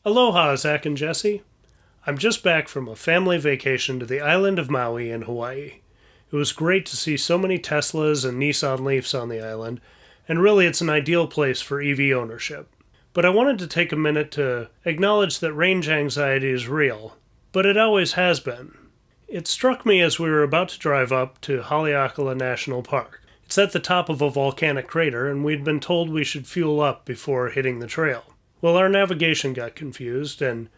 Aloha, Zach and Jesse. I'm just back from a family vacation to the island of Maui in Hawaii. It was great to see so many Teslas and Nissan Leafs on the island, and really it's an ideal place for EV ownership. But I wanted to take a minute to acknowledge that range anxiety is real, but it always has been. It struck me as we were about to drive up to Haleakala National Park. It's at the top of a volcanic crater, and we'd been told we should fuel up before hitting the trail. Well, our navigation got confused, and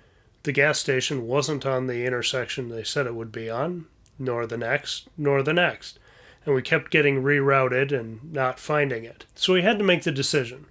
the gas station wasn't on the intersection they said it would be on, nor the next, and we kept getting rerouted and not finding it. So we had to make the decision.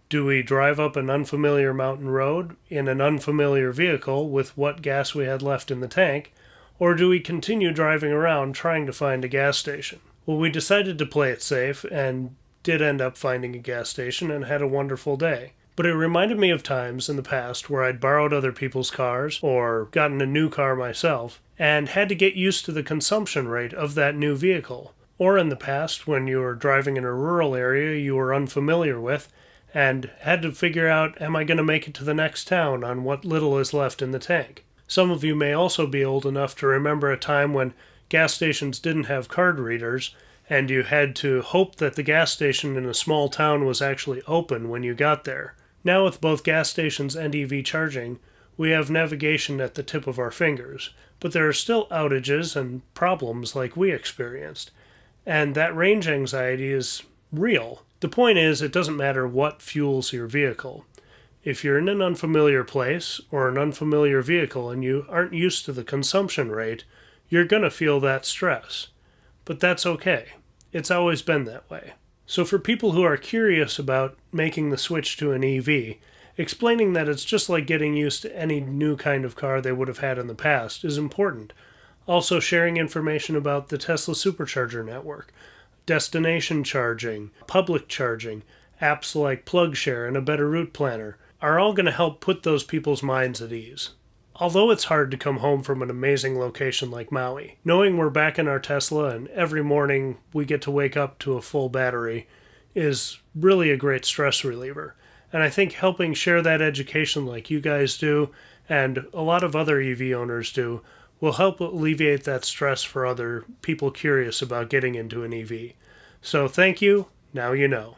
Do we drive up an unfamiliar mountain road in an unfamiliar vehicle with what gas we had left in the tank, or do we continue driving around trying to find a gas station? Well, we decided to play it safe and did end up finding a gas station and had a wonderful day. But it reminded me of times in the past where I'd borrowed other people's cars or gotten a new car myself and had to get used to the consumption rate of that new vehicle. Or in the past when you were driving in a rural area you were unfamiliar with and had to figure out, am I going to make it to the next town on what little is left in the tank? Some of you may also be old enough to remember a time when gas stations didn't have card readers and you had to hope that the gas station in a small town was actually open when you got there. Now with both gas stations and EV charging, we have navigation at the tip of our fingers, but there are still outages and problems like we experienced, and that range anxiety is real. The point is, it doesn't matter what fuels your vehicle. If you're in an unfamiliar place or an unfamiliar vehicle and you aren't used to the consumption rate, you're going to feel that stress. But that's okay. It's always been that way. So for people who are curious about making the switch to an EV, explaining that it's just like getting used to any new kind of car they would have had in the past is important. Also sharing information about the Tesla Supercharger network, destination charging, public charging, apps like PlugShare and a better route planner are all going to help put those people's minds at ease. Although it's hard to come home from an amazing location like Maui, knowing we're back in our Tesla and every morning we get to wake up to a full battery is really a great stress reliever. And I think helping share that education like you guys do and a lot of other EV owners do will help alleviate that stress for other people curious about getting into an EV. So thank you. Now you know.